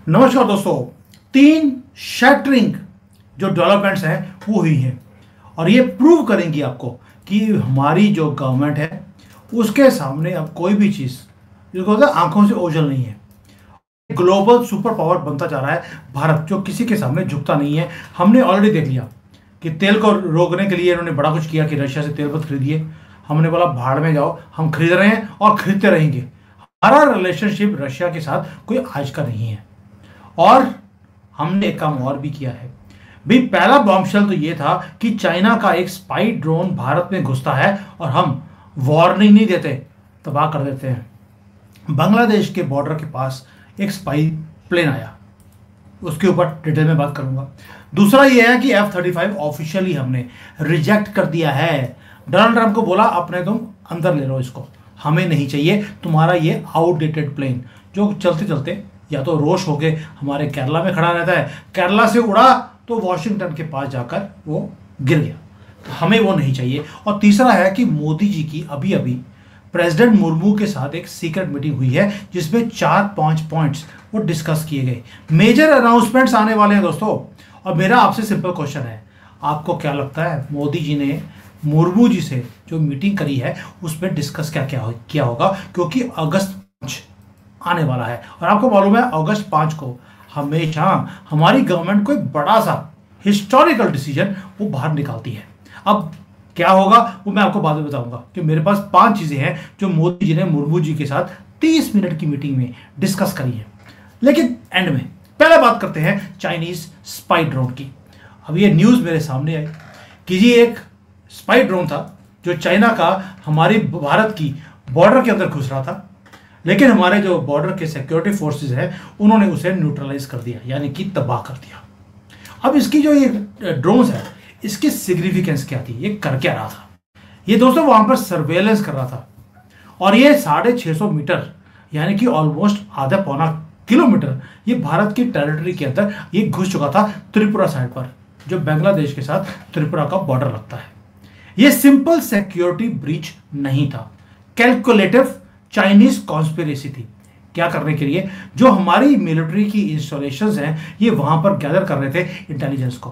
नमस्कार दोस्तों। 3 शैटरिंग जो डेवलपमेंट्स हैं वो हुई हैं और ये प्रूव करेंगी आपको कि हमारी जो गवर्नमेंट है उसके सामने अब कोई भी चीज़ जिसको होता है आंखों से ओझल नहीं है। ग्लोबल सुपर पावर बनता जा रहा है भारत, जो किसी के सामने झुकता नहीं है। हमने ऑलरेडी देख लिया कि तेल को रोकने के लिए इन्होंने बड़ा कुछ किया कि रशिया से तेल मत खरीदिए। हमने बोला भाड़ में जाओ, हम खरीद रहे हैं और खरीदते रहेंगे। हमारा रिलेशनशिप रशिया के साथ कोई आज का नहीं है। और हमने एक काम और भी किया है भाई। पहला बॉम्बशेल तो ये था कि चाइना का एक स्पाई ड्रोन भारत में घुसता है और हम वार्निंग नहीं देते, तबाह कर देते हैं। बांग्लादेश के बॉर्डर के पास एक स्पाई प्लेन आया, उसके ऊपर डिटेल में बात करूंगा। दूसरा यह है कि F-35 ऑफिशियली हमने रिजेक्ट कर दिया है। डोनाल्ड ट्रंप को बोला अपने तुम अंदर ले लो, इसको हमें नहीं चाहिए तुम्हारा ये आउटडेटेड प्लेन जो चलते चलते या तो रोश होके हमारे केरला में खड़ा रहता है, केरला से उड़ा तो वॉशिंगटन के पास जाकर वो गिर गया, तो हमें वो नहीं चाहिए। और तीसरा है कि मोदी जी की अभी अभी प्रेसिडेंट मुर्मू के साथ एक सीक्रेट मीटिंग हुई है जिसमें 4-5 पॉइंट्स वो डिस्कस किए गए। मेजर अनाउंसमेंट्स आने वाले हैं दोस्तों। और मेरा आपसे सिंपल क्वेश्चन है, आपको क्या लगता है मोदी जी ने मुर्मू जी से जो मीटिंग करी है उसमें डिस्कस क्या क्या किया होगा? क्योंकि अगस्त 5 आने वाला है और आपको मालूम है अगस्त 5 को हमेशा हमारी गवर्नमेंट कोई बड़ा सा हिस्टोरिकल डिसीजन वो बाहर निकालती है। अब क्या होगा वो मैं आपको बाद में बताऊंगा कि मेरे पास 5 चीजें हैं जो मोदी जी ने मुर्मू जी के साथ 30 मिनट की मीटिंग में डिस्कस करी है। लेकिन एंड में पहले बात करते हैं चाइनीज स्पाई ड्रोन की। अब ये न्यूज मेरे सामने आई कि जी एक स्पाई ड्रोन था जो चाइना का हमारी भारत की बॉर्डर के अंदर घुस रहा था, लेकिन हमारे जो बॉर्डर के सिक्योरिटी फोर्सेस हैं उन्होंने उसे न्यूट्रलाइज कर दिया, यानी कि तबाह कर दिया। अब इसकी जो ये ड्रोन्स है इसकी सिग्निफिकेंस क्या थी, ये कर क्या रहा था? ये दोस्तों वहां पर सर्वेलेंस कर रहा था और ये 650 मीटर यानी कि ऑलमोस्ट आधा पौना किलोमीटर ये भारत की टेरिटरी के अंदर ये घुस चुका था त्रिपुरा साइड पर, जो बांग्लादेश के साथ त्रिपुरा का बॉर्डर लगता है। ये सिंपल सिक्योरिटी ब्रीच नहीं था, कैलकुलेटिव चाइनीज कॉन्स्पिरेसी थी। क्या करने के लिए? जो हमारी मिलिट्री की इंस्टॉलेशंस हैं ये वहां पर गैदर कर रहे थे इंटेलिजेंस को।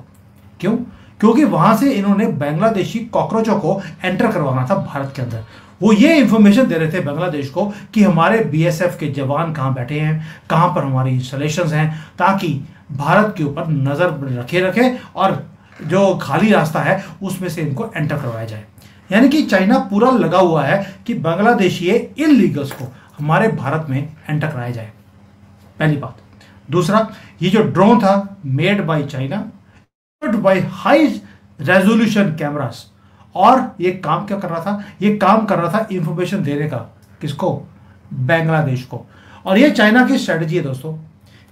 क्यों? क्योंकि वहां से इन्होंने बांग्लादेशी कॉकरोचों को एंटर करवाना था भारत के अंदर। वो ये इंफॉर्मेशन दे रहे थे बांग्लादेश को कि हमारे BSF के जवान कहाँ बैठे हैं, कहाँ पर हमारी इंस्टॉलेशंस हैं, ताकि भारत के ऊपर नजर रखे और जो खाली रास्ता है उसमें से इनको एंटर करवाया जाए। यानी कि चाइना पूरा लगा हुआ है कि बांग्लादेशी इलीगल्स को हमारे भारत में एंटर कराया जाए, पहली बात। दूसरा, ये जो ड्रोन था made by China by high resolution cameras, और ये काम क्या कर रहा था? ये काम कर रहा था इंफॉर्मेशन देने का, किसको? बांग्लादेश को। और ये चाइना की स्ट्रेटजी है दोस्तों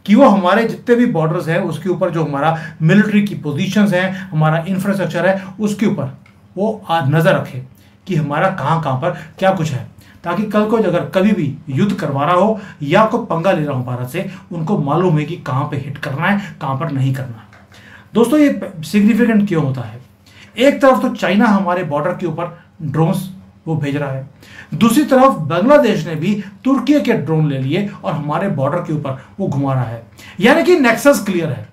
कि वो हमारे जितने भी बॉर्डर्स हैं उसके ऊपर जो हमारा मिलिट्री की पोजीशंस हैं, हमारा इंफ्रास्ट्रक्चर है, उसके ऊपर वो नजर रखे कि हमारा कहाँ कहाँ पर क्या कुछ है, ताकि कल को अगर कभी भी युद्ध करवा रहा हो या कोई पंगा ले रहा हो भारत से, उनको मालूम है कि कहाँ पे हिट करना है, कहाँ पर नहीं करना है। दोस्तों ये सिग्निफिकेंट क्यों होता है? एक तरफ तो चाइना हमारे बॉर्डर के ऊपर ड्रोन्स वो भेज रहा है, दूसरी तरफ बांग्लादेश ने भी तुर्की के ड्रोन ले लिए और हमारे बॉर्डर के ऊपर वो घुमा रहा है। यानी कि नेक्सस क्लियर है,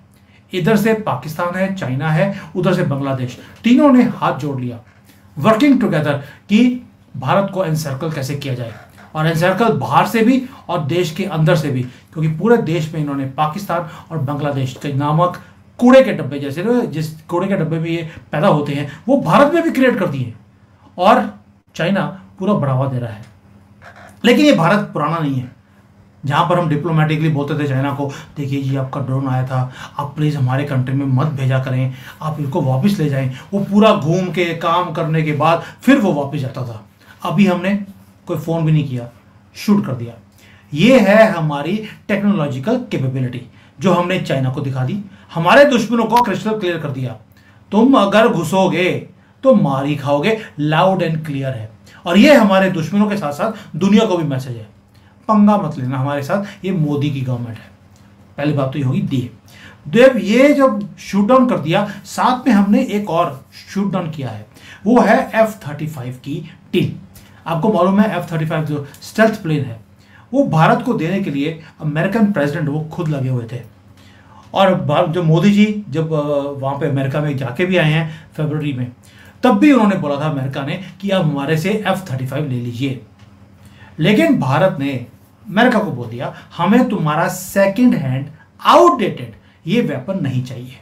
इधर से पाकिस्तान है, चाइना है, उधर से बांग्लादेश, तीनों ने हाथ जोड़ लिया वर्किंग टुगेदर कि भारत को एनसर्कल कैसे किया जाए। और एनसर्कल बाहर से भी और देश के अंदर से भी, क्योंकि पूरे देश में इन्होंने पाकिस्तान और बांग्लादेश के नामक कूड़े के डब्बे, जैसे जिस कूड़े के डब्बे में ये पैदा होते हैं, वो भारत में भी क्रिएट कर दिए और चाइना पूरा बढ़ावा दे रहा है। लेकिन ये भारत पुराना नहीं है जहां पर हम डिप्लोमेटिकली बोलते थे चाइना को, देखिए जी आपका ड्रोन आया था, आप प्लीज़ हमारे कंट्री में मत भेजा करें, आप इनको वापस ले जाएं। वो पूरा घूम के काम करने के बाद फिर वो वापस जाता था। अभी हमने कोई फ़ोन भी नहीं किया, शूट कर दिया। ये है हमारी टेक्नोलॉजिकल कैपेबिलिटी जो हमने चाइना को दिखा दी, हमारे दुश्मनों को क्रिस्टल क्लियर कर दिया। तुम अगर घुसोगे तो मार ही खाओगे, लाउड एंड क्लियर है। और ये हमारे दुश्मनों के साथ साथ दुनिया को भी मैसेज है, पंगा मत लेना हमारे साथ, ये मोदी की गवर्नमेंट है। पहली बात तो ये होगी। देव ये जब शूट डाउन कर दिया, साथ में हमने एक और शूट डाउन किया है, वो है F-35 की टीम। आपको मालूम है F-35 जो स्टेल्थ प्लेन है वो भारत को देने के लिए अमेरिकन प्रेसिडेंट वो खुद लगे हुए थे। और जो मोदी जी जब वहाँ पे अमेरिका में जाके भी आए हैं फरवरी में, तब भी उन्होंने बोला था अमेरिका ने कि आप हमारे से F-35 ले लीजिए। लेकिन भारत ने अमेरिका को बोल दिया हमें तुम्हारा सेकंड हैंड आउटडेटेड ये वेपन नहीं चाहिए,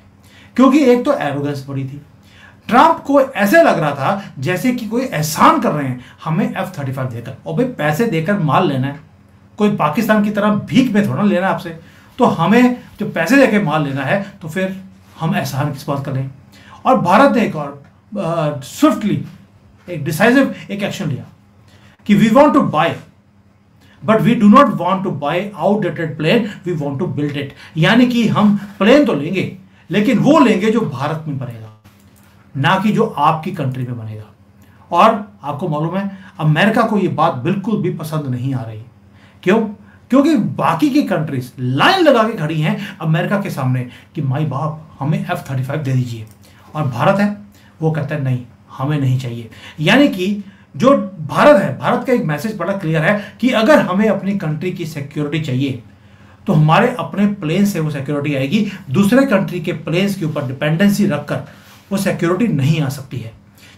क्योंकि एक तो एरोगेंस बड़ी थी। ट्रंप को ऐसे लग रहा था जैसे कि कोई एहसान कर रहे हैं हमें F-35 देकर, और भाई पैसे देकर माल लेना है, कोई पाकिस्तान की तरह भीख में थोड़ा लेना है आपसे, तो हमें जो पैसे देकर माल लेना है तो फिर हम एहसान किस बात करें। और भारत ने एक और स्विफ्टली एक डिसाइसिव एक एक्शन लिया कि we want to buy but we do not want to buy outdated plane, we want to build it. यानी कि हम प्लेन तो लेंगे लेकिन वो लेंगे जो भारत में बनेगा, ना कि जो आपकी कंट्री में बनेगा। और आपको मालूम है अमेरिका को ये बात बिल्कुल भी पसंद नहीं आ रही। क्यों? क्योंकि बाकी की कंट्रीज लाइन लगा के खड़ी हैं अमेरिका के सामने कि माई बाप हमें F-35 दे दीजिए, और भारत है वो कहता है नहीं हमें नहीं चाहिए। यानी कि जो भारत है, भारत का एक मैसेज बड़ा क्लियर है कि अगर हमें अपनी कंट्री की सिक्योरिटी चाहिए तो हमारे अपने प्लेन से वो सिक्योरिटी आएगी, दूसरे कंट्री के प्लेन्स के ऊपर डिपेंडेंसी रखकर वो सिक्योरिटी नहीं आ सकती है।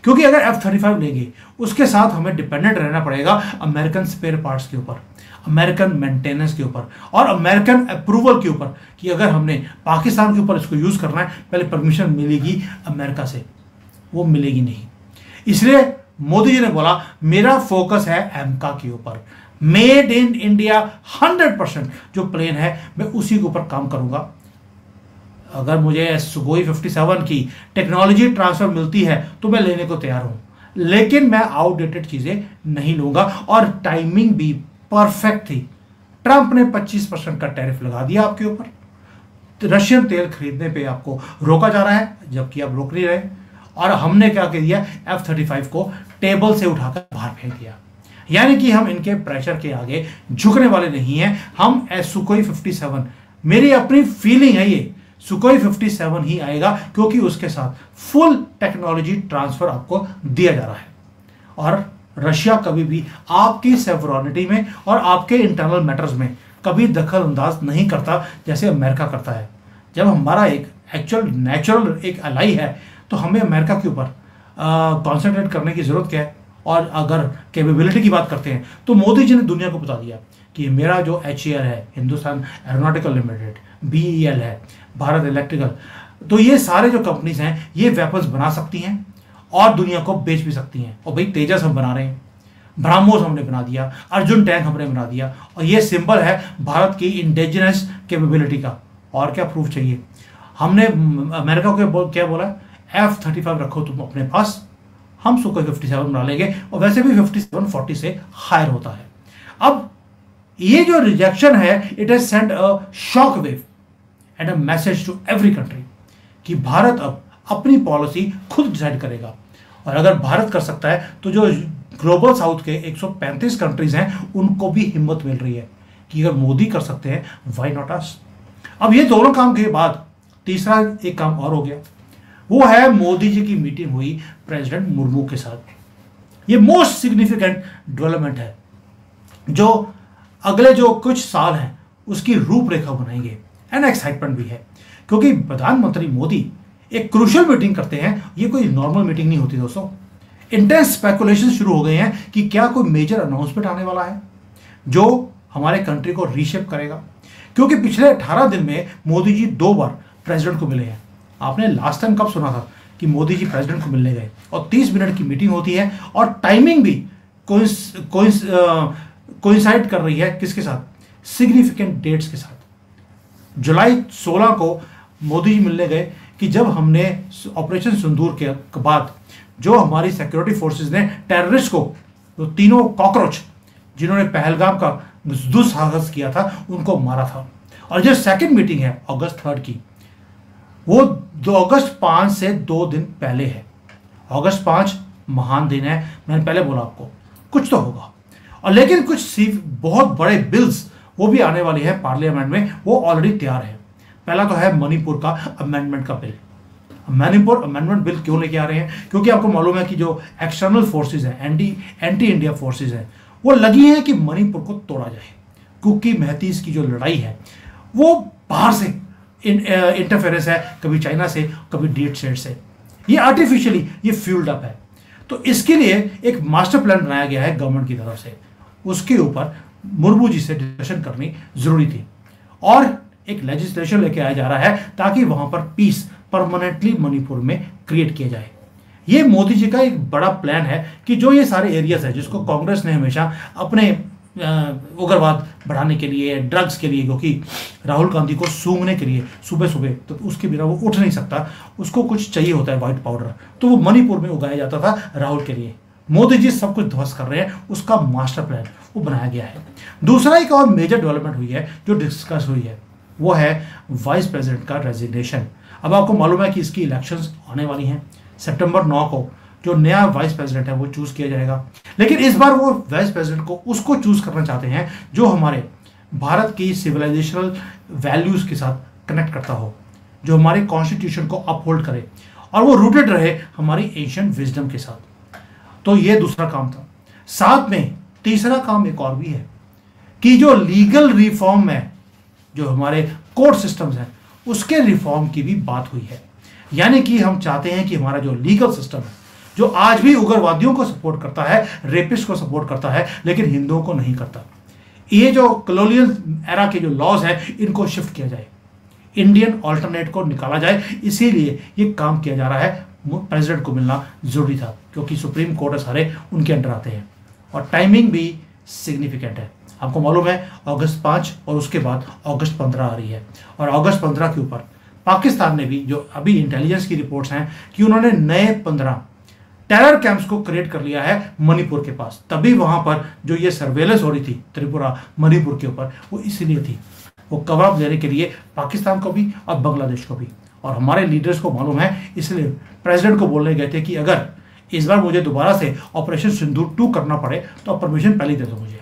क्योंकि अगर F-35 लेंगे उसके साथ हमें डिपेंडेंट रहना पड़ेगा अमेरिकन स्पेयर पार्ट्स के ऊपर, अमेरिकन मेंटेनेंस के ऊपर और अमेरिकन अप्रूवल के ऊपर, कि अगर हमने पाकिस्तान के ऊपर इसको यूज करना है पहले परमिशन मिलेगी अमेरिका से, वो मिलेगी नहीं। इसलिए मोदी जी ने बोला मेरा फोकस है एमका के ऊपर, मेड इन इंडिया 100% जो प्लेन है मैं उसी के ऊपर काम करूंगा। अगर मुझे सुखोई 57 की टेक्नोलॉजी ट्रांसफर मिलती है तो मैं लेने को तैयार हूं, लेकिन मैं आउटडेटेड चीजें नहीं लूंगा। और टाइमिंग भी परफेक्ट थी। ट्रंप ने 25% का टैरिफ लगा दिया आपके ऊपर, रशियन तेल खरीदने पे आपको रोका जा रहा है जबकि आप रोक नहीं रहे, और हमने क्या कर दिया F-35 को टेबल से उठाकर बाहर फेंक दिया। यानी कि हम इनके प्रेशर के आगे झुकने वाले नहीं हैं। हम सुखोई 57, मेरी अपनी फीलिंग है ये सुखोई 57 ही आएगा, क्योंकि उसके साथ फुल टेक्नोलॉजी ट्रांसफर आपको दिया जा रहा है। और रशिया कभी भी आपकी सॉवरेनिटी में और आपके इंटरनल मैटर्स में कभी दखल अंदाज नहीं करता जैसे अमेरिका करता है। जब हमारा एक एक्चुअल नेचुरल एक अलाई है तो हमें अमेरिका के ऊपर कॉन्सेंट्रेट करने की जरूरत क्या है। और अगर कैपेबिलिटी की बात करते हैं तो मोदी जी ने दुनिया को बता दिया कि मेरा जो HAL है, हिंदुस्तान एरोनॉटिकल लिमिटेड, BEL है, भारत इलेक्ट्रिकल, तो ये सारे जो कंपनीज हैं ये वेपन्स बना सकती हैं और दुनिया को बेच भी सकती हैं। और भाई तेजस हम बना रहे हैं, ब्रह्मोस हमने बना दिया, अर्जुन टैंक हमने बना दिया, और ये सिंबल है भारत की इंडिजिनस कैपेबिलिटी का। और क्या प्रूफ चाहिए? हमने अमेरिका को क्या बोला, F-35 रखो तुम अपने पास, हम सुखोई 57 बना लेंगे, और वैसे भी 5740 से हायर होता है। अब ये जो रिजेक्शन है it has send a shock wave and a message to every country कि भारत अब अपनी पॉलिसी खुद डिसाइड करेगा। और अगर भारत कर सकता है तो जो ग्लोबल साउथ के 135 कंट्रीज हैं उनको भी हिम्मत मिल रही है कि अगर मोदी कर सकते हैं व्हाई नॉट अस। अब ये दोनों काम के बाद तीसरा एक काम और हो गया, वो है मोदी जी की मीटिंग हुई प्रेसिडेंट मुर्मू के साथ। ये मोस्ट सिग्निफिकेंट डेवलपमेंट है जो अगले जो कुछ साल हैं उसकी रूपरेखा बनाएंगे। एंड एक्साइटमेंट भी है क्योंकि प्रधानमंत्री मोदी एक क्रूशियल मीटिंग करते हैं। ये कोई नॉर्मल मीटिंग नहीं होती दोस्तों। इंटेंस स्पेकुलेशन शुरू हो गए हैं कि क्या कोई मेजर अनाउंसमेंट आने वाला है जो हमारे कंट्री को रीशेप करेगा, क्योंकि पिछले 18 दिन में मोदी जी 2 बार प्रेसिडेंट को मिले हैं। आपने लास्ट टाइम कब सुना था कि मोदी जी प्रेसिडेंट को मिलने गए, और 30 मिनट की मीटिंग होती है और टाइमिंग भी कोइंसाइड कर रही है किसके साथ, सिग्निफिकेंट डेट्स के साथ। जुलाई 16 को मोदी जी मिलने गए कि जब हमने ऑपरेशन सिंदूर के बाद जो हमारी सिक्योरिटी फोर्सेस ने टेररिस्ट को, तो तीनों कॉकरोच जिन्होंने पहलगाम का दुस्साहस किया था, उनको मारा था। और जो सेकंड मीटिंग है अगस्त 3 की, वो 2 अगस्त 5 से 2 दिन पहले है। अगस्त 5 महान दिन है, मैंने पहले बोला आपको, कुछ तो होगा। और लेकिन कुछ बहुत बड़े बिल्स वो भी आने वाली है पार्लियामेंट में, वो ऑलरेडी तैयार है। पहला तो है मणिपुर का अमेंडमेंट का बिल। मणिपुर अमेंडमेंट बिल क्यों लेके आ रहे हैं, क्योंकि आपको मालूम है कि जो एक्सटर्नल फोर्सेज हैं, एंटी इंडिया फोर्सेज हैं, वो लगी हैं कि मणिपुर को तोड़ा जाए। कुकी महतीस की जो लड़ाई है वो बाहर से इंटरफेरेंस है, कभी चाइना से, कभी डीप स्टेट से, ये आर्टिफिशियली ये फ्यूल्ड अप है। तो इसके लिए एक मास्टर प्लान बनाया गया है गवर्नमेंट की तरफ से, उसके ऊपर मुर्मू जी से डिस्कशन करनी जरूरी थी और एक लेजिस्लेशन लेके आया जा रहा है ताकि वहां पर पीस परमानेंटली मणिपुर में क्रिएट किया जाए। ये मोदी जी का एक बड़ा प्लान है कि जो ये सारे एरियाज है जिसको कांग्रेस ने हमेशा अपने उग्रवाद बढ़ाने के लिए, ड्रग्स के लिए, क्योंकि राहुल गांधी को सूंघने के लिए सुबह सुबह तो उसके बिना वो उठ नहीं सकता, उसको कुछ चाहिए होता है व्हाइट पाउडर, तो वो मणिपुर में उगाया जाता था राहुल के लिए। मोदी जी सब कुछ ध्वस्त कर रहे हैं, उसका मास्टर प्लान वो बनाया गया है। दूसरा एक और मेजर डेवलपमेंट हुई है जो डिस्कस हुई है, वो है वाइस प्रेसिडेंट का रेजिग्नेशन। अब आपको मालूम है कि इसकी इलेक्शंस आने वाली हैं, सितंबर 9 को जो नया वाइस प्रेसिडेंट है वो चूज किया जाएगा। लेकिन इस बार वो वाइस प्रेसिडेंट को उसको चूज करना चाहते हैं जो हमारे भारत की सिविलाइजेशनल वैल्यूज के साथ कनेक्ट करता हो, जो हमारे कॉन्स्टिट्यूशन को अपहोल्ड करे और वो रूटेड रहे हमारी एशियन विजडम के साथ। तो ये दूसरा काम था। साथ में तीसरा काम एक और भी है कि जो लीगल रिफॉर्म है, जो हमारे कोर्ट सिस्टम्स हैं, उसके रिफॉर्म की भी बात हुई है। यानी कि हम चाहते हैं कि हमारा जो लीगल सिस्टम है, जो आज भी उग्रवादियों को सपोर्ट करता है, रेपिस्ट को सपोर्ट करता है, लेकिन हिंदुओं को नहीं करता, ये जो कॉलोनियल एरा के जो लॉज है इनको शिफ्ट किया जाए, इंडियन ऑल्टरनेट को निकाला जाए। इसीलिए ये काम किया जा रहा है। प्रेसिडेंट को मिलना जरूरी था क्योंकि सुप्रीम कोर्ट सारे उनके अंडर आते हैं और टाइमिंग भी सिग्निफिकेंट है। आपको मालूम है अगस्त 5 और उसके बाद अगस्त 15 आ रही है, और अगस्त 15 के ऊपर पाकिस्तान ने भी, जो अभी इंटेलिजेंस की रिपोर्ट्स हैं कि उन्होंने नए 15 टेरर कैंप्स को क्रिएट कर लिया है मणिपुर के पास। तभी वहां पर जो ये सर्वेलेंस हो रही थी त्रिपुरा मणिपुर के ऊपर, वो इसलिए थी, वो कवर अप देने के लिए पाकिस्तान को भी और बांग्लादेश को भी। और हमारे लीडर्स को मालूम है, इसलिए प्रेसिडेंट को बोलने गए थे कि अगर इस बार मुझे दोबारा से ऑपरेशन सिंदूर 2 करना पड़े तो आप परमिशन पहले दे दो मुझे।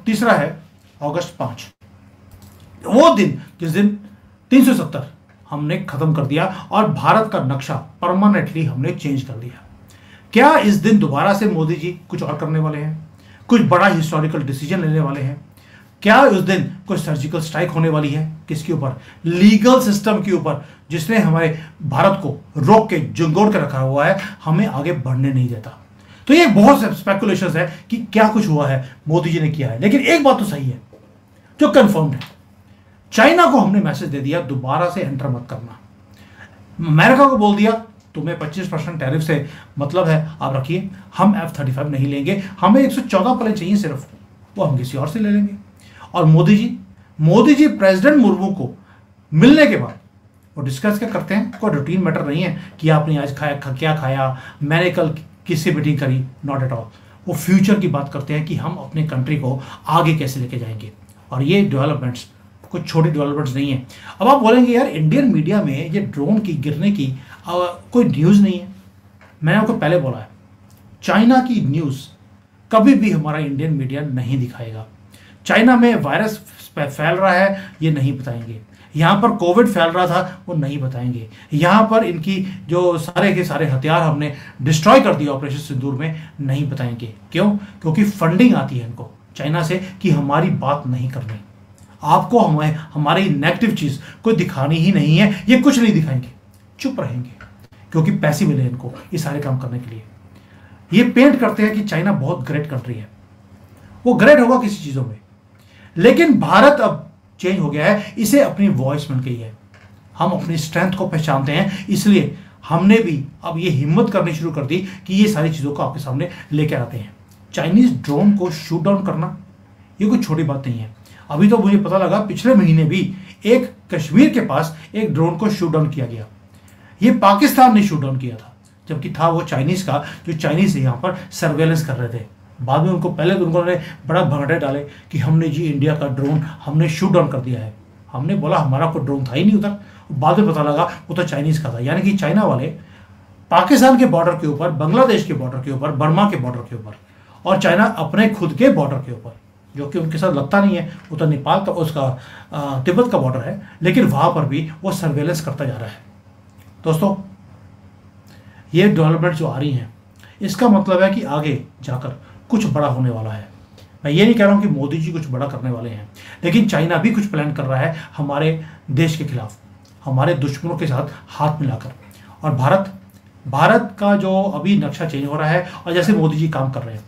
तीसरा है अगस्त 5, वो दिन जिस दिन 370 हमने खत्म कर दिया और भारत का नक्शा परमानेंटली हमने चेंज कर दिया। क्या इस दिन दोबारा से मोदी जी कुछ और करने वाले हैं, कुछ बड़ा हिस्टोरिकल डिसीजन लेने वाले हैं? क्या उस दिन कोई सर्जिकल स्ट्राइक होने वाली है? किसके ऊपर? लीगल सिस्टम के ऊपर, जिसने हमारे भारत को रोक के जंगोड़ के रखा हुआ है, हमें आगे बढ़ने नहीं देता। तो ये बहुत से स्पेकुलेशंस है कि क्या कुछ हुआ है, मोदी जी ने किया है। लेकिन एक बात तो सही है जो कंफर्म्ड है, चाइना को हमने मैसेज दे दिया दोबारा से एंटर मत करना। अमेरिका को बोल दिया तुम्हें 25% टैरिफ से मतलब है, आप रखिए, हम F-35 नहीं लेंगे, हमें 114 प्लेन चाहिए सिर्फ, वो हम किसी और से ले लेंगे। और मोदी जी प्रेसिडेंट मुर्मू को मिलने के बाद वो डिस्कस क्या करते हैं, कोई रूटीन मैटर नहीं है कि आपने आज क्या खाया, मैंने कल किससे मीटिंग करी, नॉट एट ऑल। वो फ्यूचर की बात करते हैं कि हम अपने कंट्री को आगे कैसे लेके जाएंगे। और ये डेवलपमेंट्स कुछ छोटी डेवलपमेंट्स नहीं है। अब आप बोलेंगे यार इंडियन मीडिया में ये ड्रोन की गिरने की कोई न्यूज़ नहीं है। मैंने आपको पहले बोला है, चाइना की न्यूज़ कभी भी हमारा इंडियन मीडिया नहीं दिखाएगा। चाइना में वायरस फैल रहा है ये नहीं बताएंगे, यहाँ पर कोविड फैल रहा था वो नहीं बताएंगे, यहाँ पर इनकी जो सारे के सारे हथियार हमने डिस्ट्रॉय कर दिया ऑपरेशन सिंदूर में नहीं बताएंगे। क्यों? क्योंकि फंडिंग आती है इनको चाइना से कि हमारी बात नहीं करनी, आपको हमें हमारी नेगेटिव चीज़ कोई दिखानी ही नहीं है, ये कुछ नहीं दिखाएंगे, चुप रहेंगे क्योंकि पैसे मिले इनको ये सारे काम करने के लिए। ये पेंट करते हैं कि चाइना बहुत ग्रेट कंट्री है, वो ग्रेट होगा किसी चीज़ों में, लेकिन भारत अब चेंज हो गया है, इसे अपनी वॉइस मिल गई है, हम अपनी स्ट्रेंथ को पहचानते हैं, इसलिए हमने भी अब ये हिम्मत करनी शुरू कर दी कि ये सारी चीज़ों को आपके सामने लेकर आते हैं। चाइनीज ड्रोन को शूट डाउन करना ये कोई छोटी बात नहीं है। अभी तो मुझे पता लगा पिछले महीने भी एक कश्मीर के पास एक ड्रोन को शूट डाउन किया गया, ये पाकिस्तान ने शूट डाउन किया था, जबकि था वो चाइनीज का, जो चाइनीज यहाँ पर सर्वेलेंस कर रहे थे। बाद में उनको पहले तो उन्होंने बड़ा भगड़े डाले कि हमने जी इंडिया का ड्रोन हमने शूट डाउन कर दिया है। हमने बोला हमारा कोई ड्रोन था ही नहीं उधर, बाद में पता लगा वो तो चाइनीज का था। यानी कि चाइना वाले पाकिस्तान के बॉर्डर के ऊपर, बांग्लादेश के बॉर्डर के ऊपर, बर्मा के बॉर्डर के ऊपर, और चाइना अपने खुद के बॉर्डर के ऊपर, जो कि उनके साथ लगता नहीं है, वो तो नेपाल का उसका तिब्बत का बॉर्डर है, लेकिन वहाँ पर भी वो सर्वेलेंस करता जा रहा है। दोस्तों ये डेवलपमेंट जो आ रही हैं, इसका मतलब है कि आगे जाकर कुछ बड़ा होने वाला है। मैं ये नहीं कह रहा हूं कि मोदी जी कुछ बड़ा करने वाले हैं, लेकिन चाइना भी कुछ प्लान कर रहा है हमारे देश के खिलाफ, हमारे दुश्मनों के साथ हाथ मिलाकर। और भारत का जो अभी नक्शा चेंज हो रहा है और जैसे मोदी जी काम कर रहे हैं,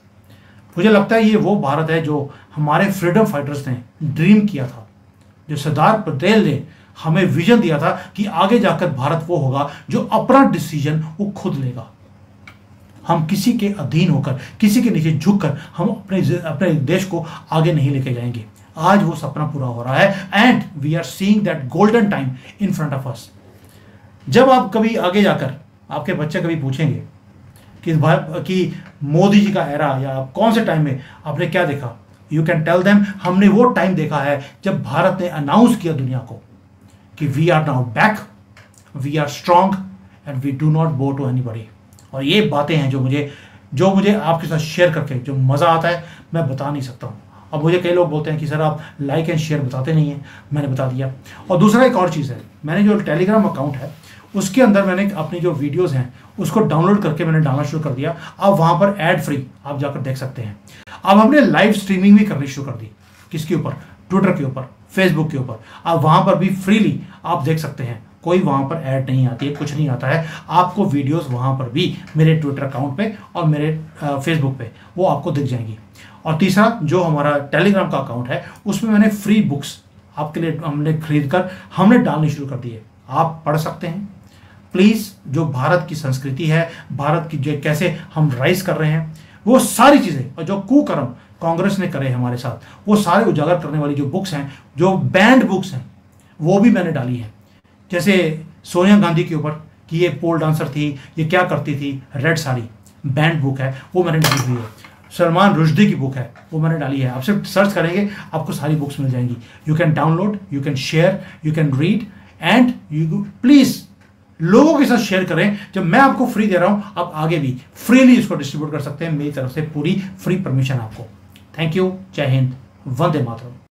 मुझे लगता है ये वो भारत है जो हमारे फ्रीडम फाइटर्स ने ड्रीम किया था, जो सरदार पटेल ने हमें विजन दिया था कि आगे जाकर भारत वो होगा जो अपना डिसीजन वो खुद लेगा। हम किसी के अधीन होकर, किसी के नीचे झुककर हम अपने देश को आगे नहीं लेके जाएंगे। आज वो सपना पूरा हो रहा है and we are seeing that golden time in front of us. जब आप कभी आगे जाकर आपके बच्चे कभी पूछेंगे कि मोदी जी का एरा या कौन से टाइम में आपने क्या देखा, यू कैन टेल देम हमने वो टाइम देखा है जब भारत ने अनाउंस किया दुनिया को कि we are now back, we are strong and we do not bow to anybody. और ये बातें हैं जो मुझे आपके साथ शेयर करके जो मज़ा आता है मैं बता नहीं सकता हूँ। अब मुझे कई लोग बोलते हैं कि सर आप लाइक एंड शेयर बताते नहीं हैं, मैंने बता दिया। और दूसरा एक और चीज़ है, मैंने जो टेलीग्राम अकाउंट है उसके अंदर मैंने अपनी जो वीडियोस हैं उसको डाउनलोड करके मैंने डालना शुरू कर दिया। अब वहाँ पर एड फ्री आप जाकर देख सकते हैं। अब हमने लाइव स्ट्रीमिंग भी करनी शुरू कर दी। किसके ऊपर? ट्विटर के ऊपर, फेसबुक के ऊपर। अब वहाँ पर भी फ्रीली आप देख सकते हैं, कोई वहाँ पर ऐड नहीं आती है, कुछ नहीं आता है। आपको वीडियोस वहाँ पर भी मेरे ट्विटर अकाउंट पे और मेरे फेसबुक पे वो आपको दिख जाएंगी। और तीसरा जो हमारा टेलीग्राम का अकाउंट है उसमें मैंने फ्री बुक्स आपके लिए हमने खरीद कर हमने डालनी शुरू कर दी है, आप पढ़ सकते हैं। प्लीज़ जो भारत की संस्कृति है, भारत की जो कैसे हम राइज कर रहे हैं, वो सारी चीज़ें और जो कुकर्म कांग्रेस ने करे हमारे साथ, वो सारे उजागर करने वाली जो बुक्स हैं, जो बैंड बुक्स हैं, वो भी मैंने डाली हैं। जैसे सोनिया गांधी के ऊपर कि ये पोल डांसर थी, ये क्या करती थी, रेड साड़ी, बैंड बुक है, वो मैंने डाली हुई है। सलमान रुश्दी की बुक है, वो मैंने डाली है। आप सिर्फ सर्च करेंगे आपको सारी बुक्स मिल जाएंगी। You can download, you can share, you can read and you please लोगों के साथ शेयर करें। जब मैं आपको फ्री दे रहा हूं, आप आगे भी फ्रीली इसको डिस्ट्रीब्यूट कर सकते हैं। मेरी तरफ से पूरी फ्री परमिशन आपको। Thank you. जय हिंद, वंदे मातरम।